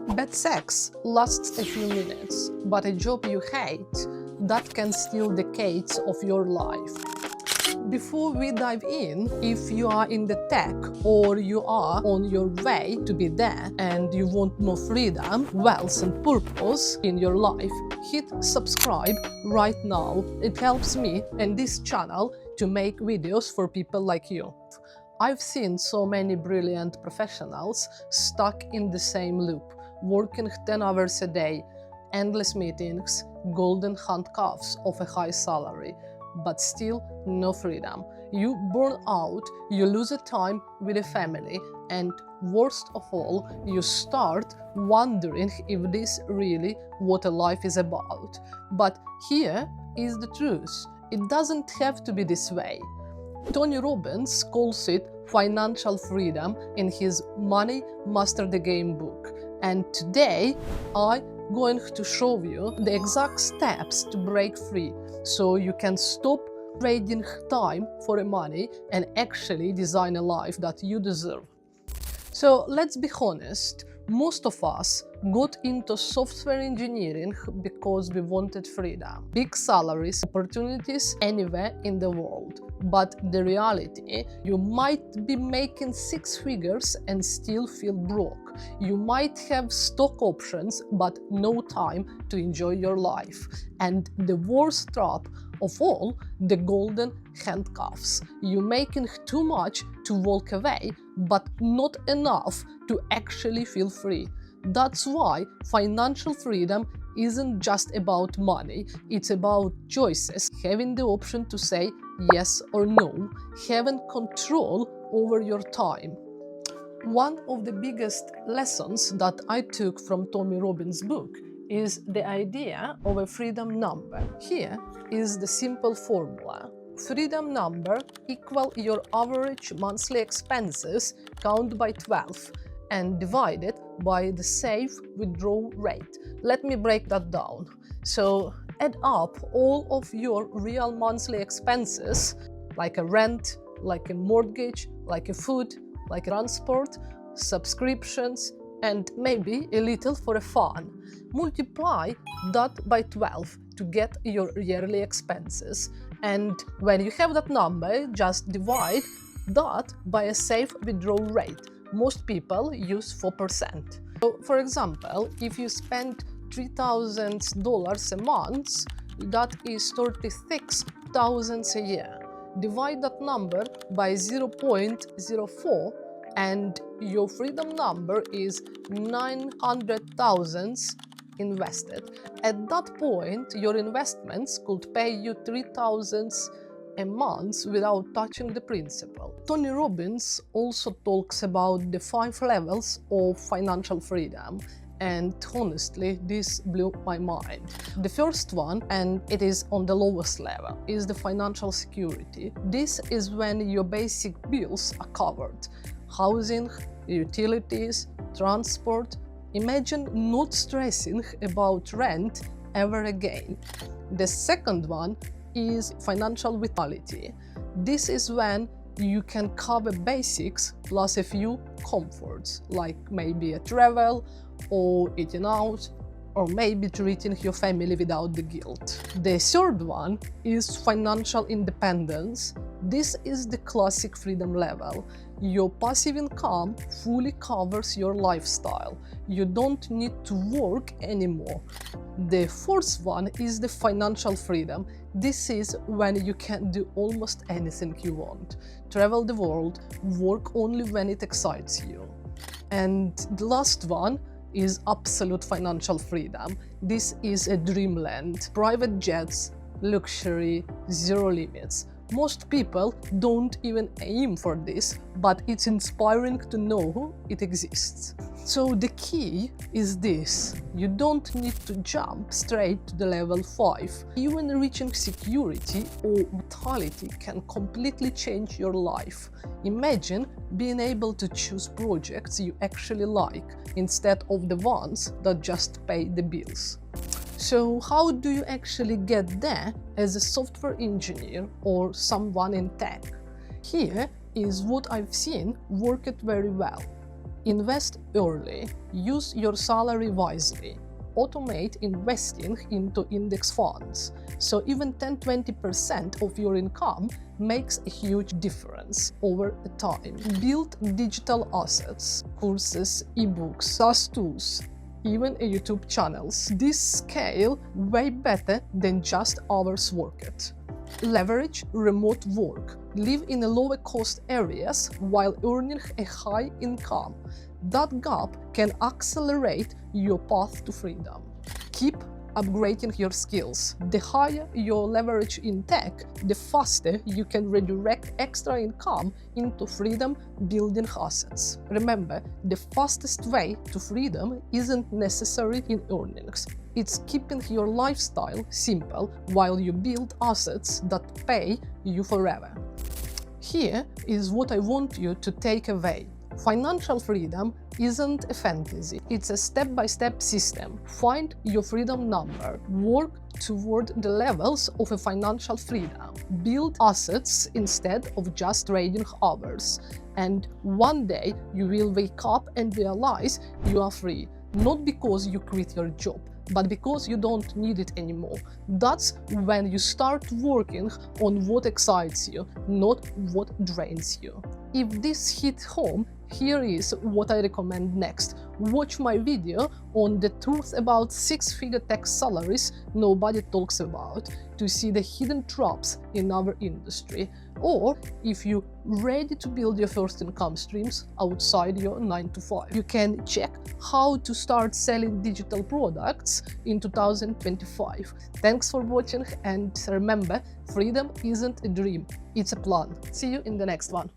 Bad sex lasts a few minutes, but a job you hate, that can steal decades of your life. Before we dive in, if you are in the tech or you are on your way to be there and you want more freedom, wealth and purpose in your life, hit subscribe right now. It helps me and this channel to make videos for people like you. I've seen so many brilliant professionals stuck in the same loop, working 10 hours a day, endless meetings, golden handcuffs of a high salary, but still no freedom. You burn out, you lose a time with a family, and worst of all, you start wondering if this really what a life is about. But here is the truth. It doesn't have to be this way. Tony Robbins calls it financial freedom in his Money Master the Game book. And today, I'm going to show you the exact steps to break free so you can stop trading time for money and actually design a life that you deserve. So let's be honest, most of us got into software engineering because we wanted freedom, big salaries, opportunities anywhere in the world. But the reality, you might be making 6 figures and still feel broke. You might have stock options but no time to enjoy your life. And the worst trap of all, the golden handcuffs. You're making too much to walk away, but not enough to actually feel free. That's why financial freedom isn't just about money, it's about choices, having the option to say yes or no, having control over your time. One of the biggest lessons that I took from Tony Robbins' book is the idea of a freedom number. Here is the simple formula. Freedom number equal your average monthly expenses count by 12 and divided by the safe withdrawal rate. Let me break that down. So add up all of your real monthly expenses, like a rent, like a mortgage, like a food, like transport, subscriptions, and maybe a little for a fun. Multiply that by 12 to get your yearly expenses. And when you have that number, just divide that by a safe withdrawal rate. Most people use 4%. So, for example, if you spend $3,000 a month, that is $36,000 a year. Divide that number by 0.04 and your freedom number is 900,000 invested. At that point, your investments could pay you $3,000 a month without touching the principal. Tony Robbins also talks about the 5 levels of financial freedom. And honestly, this blew my mind. The first one, and it is on the lowest level, is the financial security. This is when your basic bills are covered. Housing, utilities, transport. Imagine not stressing about rent ever again. The second one is financial vitality. This is when you can cover basics plus a few comforts, like maybe a travel or eating out, or maybe treating your family without the guilt. The third one is financial independence. This is the classic freedom level. Your passive income fully covers your lifestyle. You don't need to work anymore. The fourth one is the financial freedom. This is when you can do almost anything you want. Travel the world, work only when it excites you. And the last one is absolute financial freedom. This is a dreamland. Private jets, luxury, zero limits. Most people don't even aim for this, but it's inspiring to know it exists. So the key is this: you don't need to jump straight to the level 5. Even reaching security or vitality can completely change your life. Imagine being able to choose projects you actually like instead of the ones that just pay the bills. So how do you actually get there as a software engineer or someone in tech? Here is what I've seen worked very well. Invest early. Use your salary wisely. Automate investing into index funds. So even 10-20% of your income makes a huge difference over time. Build digital assets, courses, ebooks, SaaS tools, even YouTube channels. This scale way better than just hours worked. Leverage remote work. Live in lower cost areas while earning a high income. That gap can accelerate your path to freedom. Keep upgrading your skills. The higher your leverage in tech, the faster you can redirect extra income into freedom-building assets. Remember, the fastest way to freedom isn't necessarily in earnings. It's keeping your lifestyle simple while you build assets that pay you forever. Here is what I want you to take away. Financial freedom isn't a fantasy, it's a step-by-step system. Find your freedom number, work toward the levels of a financial freedom, build assets instead of just trading hours, and one day you will wake up and realize you are free, not because you quit your job, but because you don't need it anymore. That's when you start working on what excites you, not what drains you. If this hit home, here is what I recommend next. Watch my video on the truth about six-figure tech salaries nobody talks about to see the hidden traps in our industry. Or if you're ready to build your first income streams outside your 9-to-5, you can check how to start selling digital products in 2025. Thanks for watching, and remember, freedom isn't a dream, it's a plan. See you in the next one.